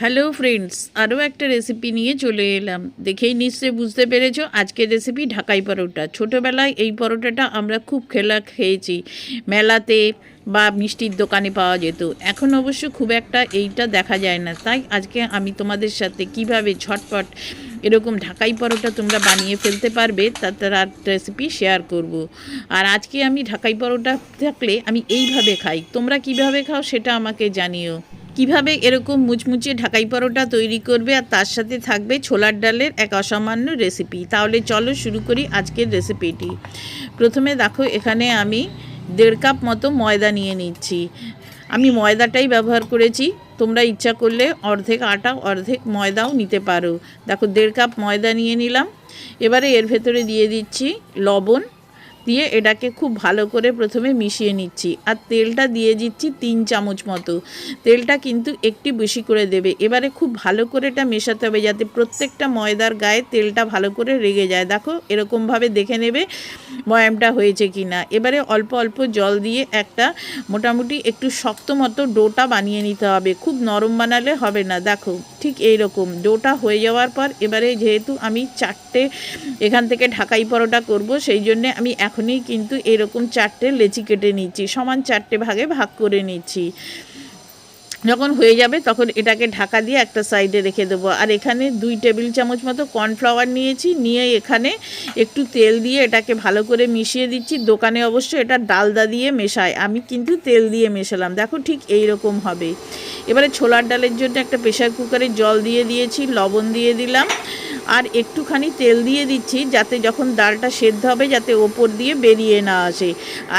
Hello friends, আরও একটা recipe নিয়ে চলে এলাম। দেখেই নিশ্চয়ই বুঝতে পেরেছো আজকের রেসিপি ঢাকাই পরোটা। ছোটোবেলায় এই পরোটাটা আমরা খুব খেয়েছি, মেলাতে বা মিষ্টির দোকানে পাওয়া যেত। এখন অবশ্য খুব একটা এইটা দেখা যায় না। তাই আজকে আমি তোমাদের সাথে কিভাবে ঝটপট এরকম ঢাকাই পরোটা তোমরা বানিয়ে ফেলতে পারবে তার রেসিপি শেয়ার করব। আর আজকে আমি ঢাকাই পরোটা থাকলে আমি এইভাবে খাই, তোমরা কিভাবে খাও সেটা আমাকে জানিও। কিভাবে এরকম মুচমুচে ঢাকাই পরোটা তৈরি করবে আর তার সাথে থাকবে ছোলার ডালের এক অসামান্য রেসিপি। তাহলে চলো শুরু করি আজকের রেসিপিটি। প্রথমে দেখো এখানে আমি 1.5 কাপ মতো ময়দা নিয়ে নিচ্ছি। আমি ময়দাটাই ব্যবহার করেছি, তোমরা ইচ্ছা করলে অর্ধেক আটা অর্ধেক ময়দাও নিতে পারো। দেখো 1.5 কাপ ময়দা নিয়ে নিলাম। এবারে এর ভেতরে দিয়ে দিচ্ছি লবণ, দিয়ে এটাকে খুব ভালো করে প্রথমে মিশিয়ে নিচ্ছি। আর তেলটা দিয়ে দিচ্ছি 3 চামচ মতো। তেলটা কিন্তু একটু বেশি করে দেবে। এবারে খুব ভালো করে এটা মেশাতে হবে যাতে প্রত্যেকটা ময়দার গায়ে তেলটা ভালো করে লেগে যায়। দেখো এরকমভাবে দেখে নেবে ময়ামটা হয়েছে কি না। এবারে অল্প অল্প জল দিয়ে একটা মোটামুটি একটু শক্ত মতো ডোটা বানিয়ে নিতে হবে, খুব নরম বানালে হবে না। দেখো ঠিক এইরকম ডোটা হয়ে যাওয়ার পর এবারে যেহেতু আমি 4টে এখান থেকে ঢাকাই পরোটা করব, সেই জন্যে আমি এখনই কিন্তু এরকম 4টে লেচি কেটে নিচ্ছি, সমান 4টে ভাগে ভাগ করে নিচ্ছি। যখন হয়ে যাবে তখন এটাকে ঢাকা দিয়ে একটা সাইডে রেখে দেবো। আর এখানে 2 টেবিল চামচ মতো কর্নফ্লাওয়ার নিয়েছি, নিয়ে এখানে একটু তেল দিয়ে এটাকে ভালো করে মিশিয়ে দিচ্ছি। দোকানে অবশ্য এটা ডালদা দিয়ে মেশায়, আমি কিন্তু তেল দিয়ে মেশালাম। দেখো ঠিক এই রকম হবে। এবারে ছোলার ডালের জন্য একটা প্রেশার কুকারে জল দিয়ে দিয়েছি, লবণ দিয়ে দিলাম আর একটুখানি তেল দিয়ে দিচ্ছি যাতে যখন ডালটা সেদ্ধ হবে যাতে ওপর দিয়ে বেরিয়ে না আসে।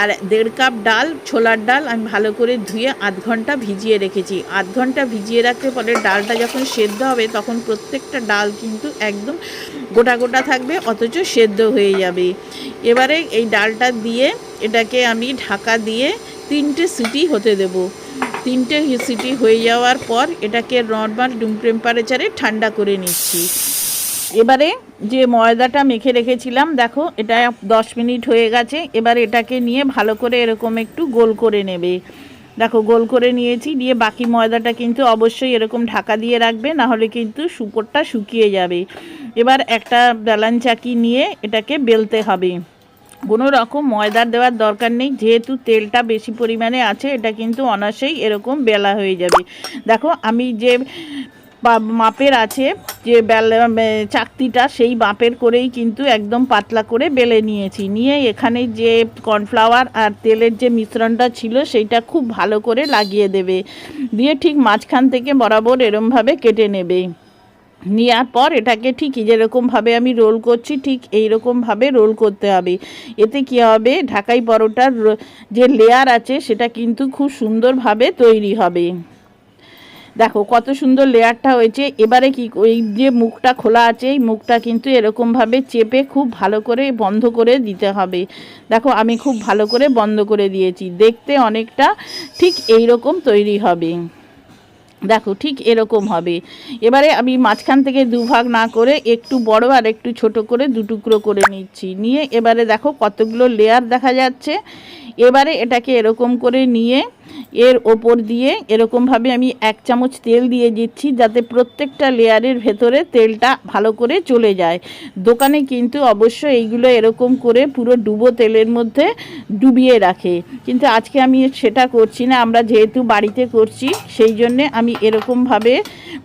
আর 1.5 কাপ ডাল, ছোলার ডাল আমি ভালো করে ধুয়ে আধ ঘন্টা ভিজিয়ে রেখেছি। আধ ঘন্টা ভিজিয়ে রাখতে পরে ডালটা যখন সেদ্ধ হবে তখন প্রত্যেকটা ডাল কিন্তু একদম গোটা গোটা থাকবে, অথচ সেদ্ধ হয়ে যাবে। এবারে এই ডালটা দিয়ে এটাকে আমি ঢাকা দিয়ে 3টে সিটি হতে দেব। 3টে সিটি হয়ে যাওয়ার পর এটাকে নর্মাল রুম টেম্পারেচারে ঠান্ডা করে নিচ্ছি। এবারে যে ময়দাটা মেখে রেখেছিলাম, দেখো এটা 10 মিনিট হয়ে গেছে। এবার এটাকে নিয়ে ভালো করে এরকম একটু গোল করে নেবে। দেখো গোল করে নিয়েছি, দিয়ে বাকি ময়দাটা কিন্তু অবশ্যই এরকম ঢাকা দিয়ে রাখবে, নাহলে কিন্তু উপরটা শুকিয়ে যাবে। এবার একটা বেলান চাকি নিয়ে এটাকে বেলতে হবে। কোনো রকম ময়দার দেওয়ার দরকার নেই, যেহেতু তেলটা বেশি পরিমাণে আছে এটা কিন্তু অনায়াসেই এরকম বেলা হয়ে যাবে। দেখো আমি যে মাপের আছে যে চাকতিটা, সেই মাপের করেই কিন্তু একদম পাতলা করে বেলে নিয়েছি। নিয়ে এখানে যে কর্নফ্লাওয়ার আর তেলের যে মিশ্রণটা ছিল সেইটা খুব ভালো করে লাগিয়ে দেবে, দিয়ে ঠিক মাঝখান থেকে বরাবর এরমভাবে কেটে নেবে। নেওয়ার পর এটাকে ঠিক যেরকমভাবে আমি রোল করছি ঠিক এই রকমভাবে রোল করতে হবে। এতে কী হবে, ঢাকাই পরোটার যে লেয়ার আছে সেটা কিন্তু খুব সুন্দরভাবে তৈরি হবে। দেখো কত সুন্দর লেয়ারটা হয়েছে। এবারে কি এই যে মুখটা খোলা আছে এই মুখটা কিন্তু এরকমভাবে চেপে খুব ভালো করে বন্ধ করে দিতে হবে। দেখো আমি খুব ভালো করে বন্ধ করে দিয়েছি, দেখতে অনেকটা ঠিক এই রকম তৈরি হবে। দেখো ঠিক এরকম হবে। এবারে আমি মাঝখান থেকে দুভাগ না করে একটু বড় আর একটু ছোট করে 2 টুকরো করে নিচ্ছি। নিয়ে এবারে দেখো কতগুলো লেয়ার দেখা যাচ্ছে। এবারে এটাকে এরকম করে নিয়ে এর ওপর দিয়ে এরকমভাবে আমি 1 চামচ তেল দিয়ে দিচ্ছি যাতে প্রত্যেকটা লেয়ারের ভেতরে তেলটা ভালো করে চলে যায়। দোকানে কিন্তু অবশ্য এইগুলো এরকম করে পুরো ডুবো তেলের মধ্যে ডুবিয়ে রাখে, কিন্তু আজকে আমি সেটা করছি না, আমরা যেহেতু বাড়িতে করছি সেই জন্যে আমি এরকমভাবে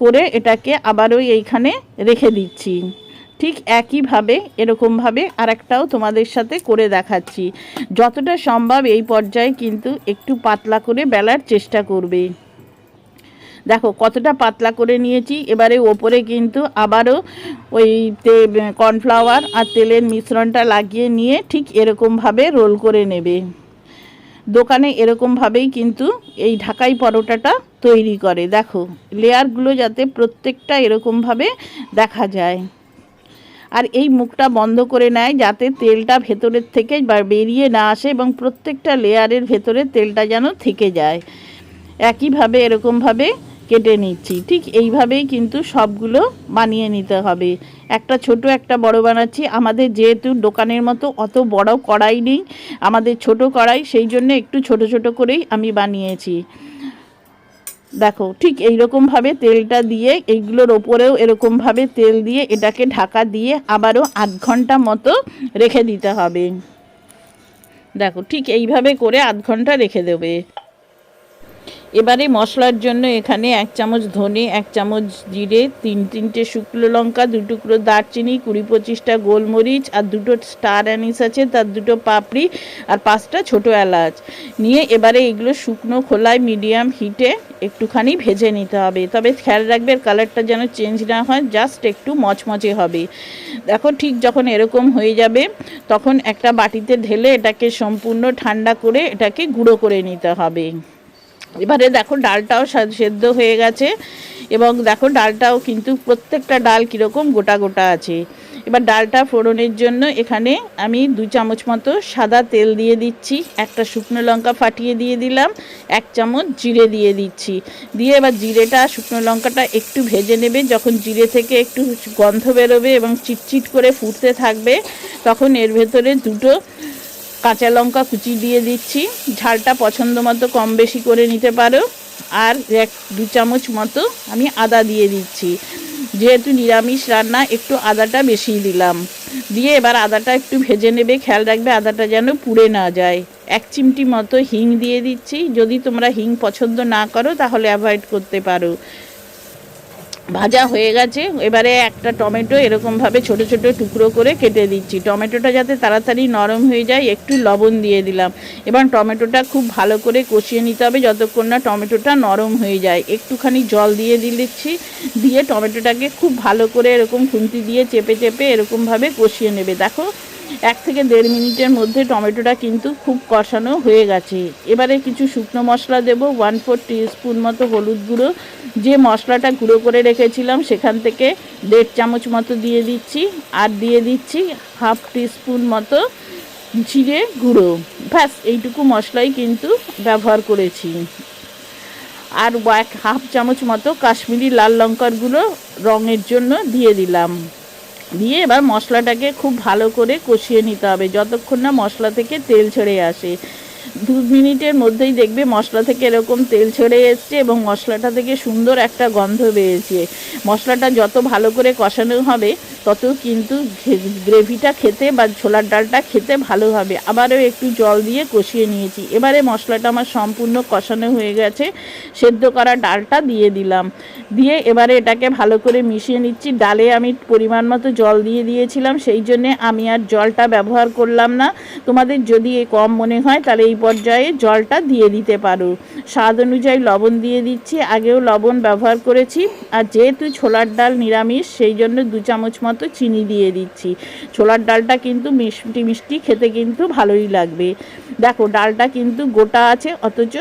করে এটাকে আবারও এইখানে রেখে দিচ্ছি। ঠিক একইভাবে এরকমভাবে আরেকটাও তোমাদের সাথে করে দেখাচ্ছি। যতটা সম্ভব এই পর্যায়ে কিন্তু একটু পাতলা করে বেলার চেষ্টা করবে। দেখো কতটা পাতলা করে নিয়েছি। এবারে ওপরে কিন্তু আবারও ওই কর্নফ্লাওয়ার আর তেলের মিশ্রণটা লাগিয়ে নিয়ে ঠিক এরকমভাবে রোল করে নেবে। দোকানে এরকমভাবেই কিন্তু এই ঢাকাই পরোটাটা তৈরি করে। দেখো লেয়ারগুলো যাতে প্রত্যেকটা এরকমভাবে দেখা যায়, আর এই মুখটা বন্ধ করে নেয় যাতে তেলটা ভেতরের থেকে বেরিয়ে না আসে এবং প্রত্যেকটা লেয়ারের ভেতরে তেলটা যেন থেকে যায়। একইভাবে এরকমভাবে কেটে নিচ্ছি। ঠিক এইভাবেই কিন্তু সবগুলো বানিয়ে নিতে হবে। একটা ছোট একটা বড় বানাচ্ছি। আমাদের যেহেতু দোকানের মতো অত বড় কড়াই নেই, আমাদের ছোট কড়াই, সেই জন্য একটু ছোট ছোট করেই আমি বানিয়েছি। দেখো ঠিক এইরকমভাবে তেলটা দিয়ে এইগুলোর ওপরেও এরকমভাবে তেল দিয়ে এটাকে ঢাকা দিয়ে আবারও 8 ঘন্টা মতো রেখে দিতে হবে। দেখো ঠিক এইভাবে করে 8 ঘন্টা রেখে দেবে। এবারে মশলার জন্য এখানে 1 চামচ ধনে, 1 চামচ জিরে, 3টে শুকনো লঙ্কা, 2 টুকরো দারচিনি, 20-25টা গোলমরিচ, আর 2টো স্টার অ্যানিস আছে, তার 2টো পাপড়ি, আর 5টা ছোটো এলাচ নিয়ে এবারে এগুলো শুকনো খোলায় মিডিয়াম হিটে একটুখানি ভেজে নিতে হবে। তবে খেয়াল রাখবে কালারটা যেন চেঞ্জ না হয়, জাস্ট একটু মচমচে হবে। দেখো ঠিক যখন এরকম হয়ে যাবে তখন একটা বাটিতে ঢেলে এটাকে সম্পূর্ণ ঠান্ডা করে এটাকে গুঁড়ো করে নিতে হবে। এবারে দেখো ডালটাও সেদ্ধ হয়ে গেছে এবং দেখো ডালটাও কিন্তু প্রত্যেকটা ডাল কীরকম গোটা গোটা আছে। এবার ডালটা ফোড়নের জন্য এখানে আমি 2 চামচ মতো সাদা তেল দিয়ে দিচ্ছি, একটা শুকনো লঙ্কা ফাটিয়ে দিয়ে দিলাম, 1 চামচ জিরে দিয়ে দিচ্ছি। দিয়ে এবার জিরেটা শুকনো লঙ্কাটা একটু ভেজে নেবে। যখন জিরে থেকে একটু গন্ধ বেরোবে এবং চিটচিট করে ফুটতে থাকবে তখন এর ভেতরে 2টো কাঁচা লঙ্কা কুচি দিয়ে দিচ্ছি। ঝালটা পছন্দ মতো কম বেশি করে নিতে পারো। আর 2 চামচ মতো আমি আদা দিয়ে দিচ্ছি, যেহেতু নিরামিষ রান্না একটু আদাটা বেশি দিলাম। দিয়ে এবার আদাটা একটু ভেজে নেবে, খেয়াল রাখবে আদাটা যেন পুড়ে না যায়। 1 চিমটি মতো হিং দিয়ে দিচ্ছি, যদি তোমরা হিং পছন্দ না করো তাহলে অ্যাভয়েড করতে পারো। ভাজা হয়ে গেছে। এবারে একটা টমেটো এরকমভাবে ছোট ছোট টুকরো করে কেটে দিচ্ছি। টমেটোটা যাতে তাড়াতাড়ি নরম হয়ে যায় একটু লবণ দিয়ে দিলাম। এবার টমেটোটা খুব ভালো করে কষিয়ে নিতে হবে যতক্ষণ না টমেটোটা নরম হয়ে যায়। একটুখানি জল দিয়ে দিচ্ছি, দিয়ে টমেটোটাকে খুব ভালো করে এরকম খুন্তি দিয়ে চেপে চেপে এরকমভাবে কষিয়ে নেবে। দেখো 1 থেকে 1.5 মিনিটের মধ্যে টমেটোটা কিন্তু খুব কষানো হয়ে গেছে। এবারে কিছু শুকনো মশলা দেবো। 1/4 টিস্পুন মতো হলুদ গুঁড়ো, যে মশলাটা গুঁড়ো করে রেখেছিলাম সেখান থেকে 1.5 চামচ মতো দিয়ে দিচ্ছি। আর দিয়ে দিচ্ছি 1/2 টিস্পুন মতো জিরে গুঁড়ো। ব্যাস এইটুকু মশলাই কিন্তু ব্যবহার করেছি। আর 1/2 চামচ মতো কাশ্মীরি লাল লঙ্কার গুঁড়ো রঙের জন্য দিয়ে দিলাম। দিয়ে এবার মশলাটাকে খুব ভালো করে কষিয়ে নিতে হবে যতক্ষণ না মশলা থেকে তেল ছেড়ে আসে। 2 মিনিটের মধ্যেই দেখবে মশলা থেকে এরকম তেল ছেড়ে এসছে এবং মশলাটা থেকে সুন্দর একটা গন্ধ বেরিয়েছে। মশলাটা যত ভালো করে কষানো হবে তত কিন্তু গ্রেভিটা খেতে বা ছোলার ডালটা খেতে ভালো হবে। আবারও একটু জল দিয়ে কষিয়ে নিয়েছি। এবারে মশলাটা আমার সম্পূর্ণ কষানো হয়ে গেছে, সেদ্ধ করা ডালটা দিয়ে দিলাম। দিয়ে এবারে এটাকে ভালো করে মিশিয়ে নিচ্ছি। ডালে আমি পরিমাণ মতো জল দিয়ে দিয়েছিলাম, সেই জন্যে আমি আর জলটা ব্যবহার করলাম না। তোমাদের যদি কম মনে হয় তাহলে এই পর্যায়ে জলটা দিয়ে দিতে পারো। স্বাদ অনুযায়ী লবণ দিয়ে দিচ্ছি, আগেও লবণ ব্যবহার করেছি। আর যেহেতু ছোলার ডাল নিরামিষ সেই জন্য 2 চামচ মতো চিনি দিয়ে দিচ্ছি। ছোলার ডালটা কিন্তু মিষ্টি মিষ্টি খেতে কিন্তু ভালোই লাগবে। দেখো ডালটা কিন্তু গোটা আছে অথচ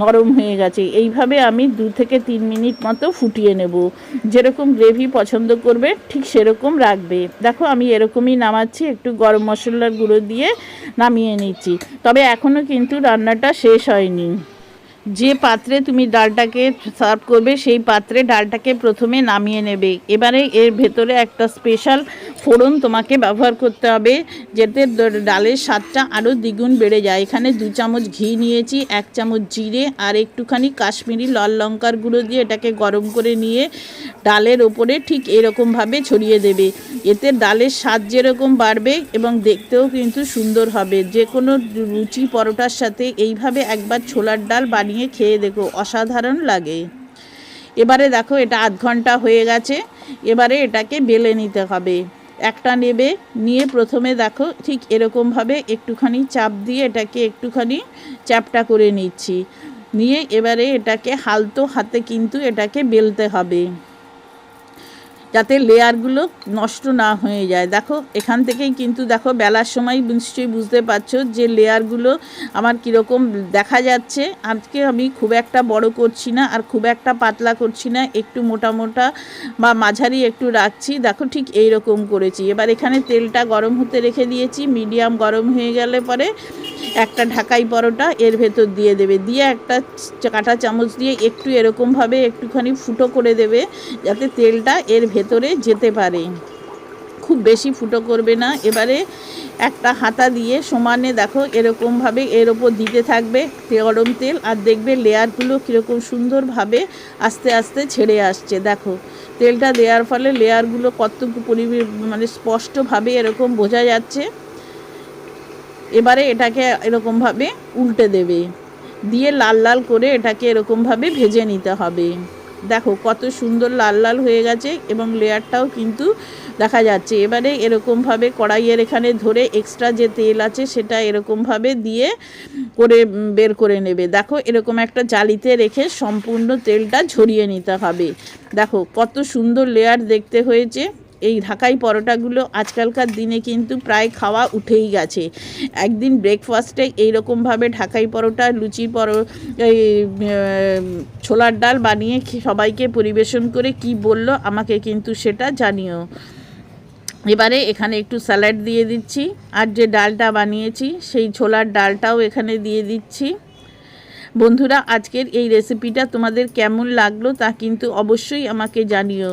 নরম হয়ে গেছে। এইভাবে আমি 2 থেকে 3 মিনিট মতো ফুটিয়ে নেব। যেরকম গ্রেভি পছন্দ করবে ঠিক সেরকম রাখবে। দেখো আমি এরকমই নামাচ্ছি, একটু গরম মশলার গুঁড়ো দিয়ে নামিয়ে নিচ্ছি। তবে এখনও কিন্তু রান্নাটা শেষ হয়নি। যে পাত্রে তুমি ডালটাকে সার্ভ করবে সেই পাত্রে ডালটাকে প্রথমে নামিয়ে নেবে। এবারে এর ভেতরে একটা স্পেশাল ফোড়ন তোমাকে ব্যবহার করতে হবে, যাতে ডালের স্বাদটা আরও দ্বিগুণ বেড়ে যায়। এখানে 2 চামচ ঘি নিয়েছি, 1 চামচ জিরে আর একটুখানি কাশ্মীরি লাল লঙ্কার গুঁড়ো দিয়ে এটাকে গরম করে নিয়ে ডালের ওপরে ঠিক এরকমভাবে ছড়িয়ে দেবে। এতে ডালের স্বাদ যেরকম বাড়বে এবং দেখতেও কিন্তু সুন্দর হবে। যে কোনো লুচি পরোটার সাথে এইভাবে একবার ছোলার ডাল বানিয়ে খেয়ে দেখো, অসাধারণ লাগে। এবারে দেখো এটা 8 ঘন্টা হয়ে গেছে। এবারে এটাকে বেলে নিতে হবে। একটা নেবে, নিয়ে প্রথমে দেখো ঠিক এরকমভাবে একটুখানি চাপ দিয়ে এটাকে একটুখানি চ্যাপটা করে নিচ্ছি। নিয়ে এবারে এটাকে হালতো হাতে কিন্তু এটাকে বেলতে হবে যাতে লেয়ারগুলো নষ্ট না হয়ে যায়। দেখো এখান থেকেই কিন্তু দেখো বেলার সময় নিশ্চয়ই বুঝতে পারছো যে লেয়ারগুলো আমার কীরকম দেখা যাচ্ছে। আজকে আমি খুব একটা বড় করছি না আর খুব একটা পাতলা করছি না, একটু মোটা মোটা বা মাঝারি একটু রাখছি। দেখো ঠিক এই রকম করেছি। এবার এখানে তেলটা গরম হতে রেখে দিয়েছি। মিডিয়াম গরম হয়ে গেলে পরে একটা ঢাকাই পরোটা এর ভেতর দিয়ে দেবে। দিয়ে একটা কাঁটা চামচ দিয়ে একটু এরকমভাবে একটুখানি ফুটো করে দেবে যাতে তেলটা এর ভেতরে যেতে পারে। খুব বেশি ফুটো করবে না। এবারে একটা হাতা দিয়ে সমানে দেখো এরকমভাবে এর ওপর দিতে থাকবে গরম তেল, আর দেখবে লেয়ারগুলো কীরকম সুন্দরভাবে আস্তে আস্তে ছেড়ে আসছে। দেখো তেলটা দেওয়ার ফলে লেয়ারগুলো কতটুকু মানে স্পষ্টভাবে এরকম বোঝা যাচ্ছে। এবারে এটাকে এরকমভাবে উল্টে দেবে, দিয়ে লাল লাল করে এটাকে এরকমভাবে ভেজে নিতে হবে। দেখো কত সুন্দর লাল লাল হয়ে গেছে এবং লেয়ারটাও কিন্তু দেখা যাচ্ছে। এবারে এরকমভাবে কড়াইয়ের এখানে ধরে এক্সট্রা যে তেল আছে সেটা এরকমভাবে দিয়ে করে বের করে নেবে। দেখো এরকম একটা জালিতে রেখে সম্পূর্ণ তেলটা ঝরিয়ে নিতে হবে। দেখো কত সুন্দর লেয়ার দেখতে হয়েছে। এই ঢাকাই পরোটাগুলো আজকালকার দিনে কিন্তু প্রায় খাওয়া উঠেই গেছে। একদিন ব্রেকফাস্টে এইরকমভাবে ঢাকাই পরোটা, লুচি এই ছোলার ডাল বানিয়ে সবাইকে পরিবেশন করে কি বলল আমাকে কিন্তু সেটা জানিও। এবারে এখানে একটু স্যালাড দিয়ে দিচ্ছি, আর যে ডালটা বানিয়েছি সেই ছোলার ডালটাও এখানে দিয়ে দিচ্ছি। বন্ধুরা আজকের এই রেসিপিটা তোমাদের কেমন লাগলো তা কিন্তু অবশ্যই আমাকে জানিও,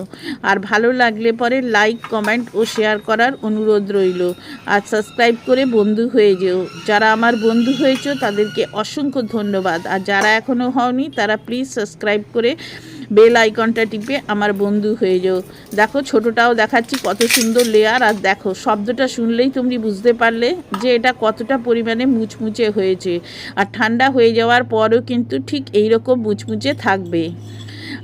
আর ভালো লাগলে পরে লাইক, কমেন্ট ও শেয়ার করার অনুরোধ রইল। আর সাবস্ক্রাইব করে বন্ধু হয়ে যেও। যারা আমার বন্ধু হয়েছো তাদেরকে অসংখ্য ধন্যবাদ, আর যারা এখনও হওনি তারা প্লিজ সাবস্ক্রাইব করে বেল আইকনটা টিপে আমার বন্ধু হয়ে যাও। দেখো ছোটোটাও দেখাচ্ছি কত সুন্দর লেয়ার, আর দেখো শব্দটা শুনলেই তুমি বুঝতে পারলে যে এটা কতটা পরিমাণে মুচমুচে হয়েছে। আর ঠান্ডা হয়ে যাওয়ার পরও কিন্তু ঠিক এইরকম মুচমুচে থাকবে।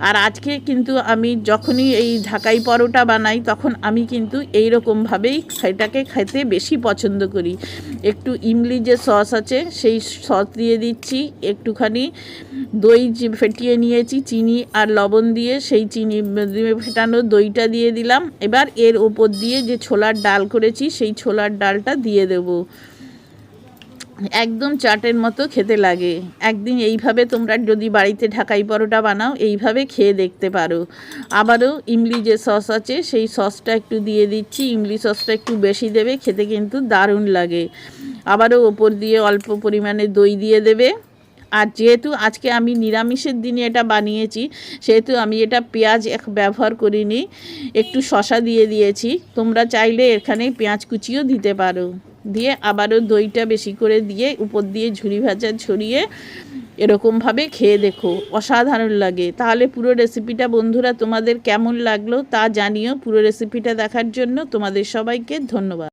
আর আজকে কিন্তু আমি যখনই এই ঢাকাই পরোটা বানাই তখন আমি কিন্তু এই রকমভাবেই সেটাকে খেতে বেশি পছন্দ করি। একটু ইমলি যে সস আছে সেই সস দিয়ে দিচ্ছি, একটুখানি দই যে ফেটিয়ে নিয়েছি চিনি আর লবণ দিয়ে, সেই চিনি ফেটানো দইটা দিয়ে দিলাম। এবার এর ওপর দিয়ে যে ছোলার ডাল করেছি সেই ছোলার ডালটা দিয়ে দেবো। একদম চাটের মতো খেতে লাগে। একদিন এইভাবে তোমরা যদি বাড়িতে ঢাকাই পরোটা বানাও এইভাবে খেয়ে দেখতে পারো। আবারও ইমলি যে সস আছে সেই সসটা একটু দিয়ে দিচ্ছি, ইমলি সসটা একটু বেশি দেবে, খেতে কিন্তু দারুণ লাগে। আবারও ওপর দিয়ে অল্প পরিমাণে দই দিয়ে দেবে। আর যেহেতু আজকে আমি নিরামিষের দিনে এটা বানিয়েছি সেহেতু আমি এটা পেঁয়াজ ব্যবহার করিনি, একটু শসা দিয়ে দিয়েছি। তোমরা চাইলে এখানে পেঁয়াজ কুচিও দিতে পারো। দিয়ে আবারও দইটা বেশি করে দিয়ে উপর দিয়ে ঝুরি ভাজা ছড়িয়ে এরকমভাবে খেয়ে দেখো, অসাধারণ লাগে। তাহলে পুরো রেসিপিটা বন্ধুরা তোমাদের কেমন লাগলো তা জানিও। পুরো রেসিপিটা দেখার জন্য তোমাদের সবাইকে ধন্যবাদ।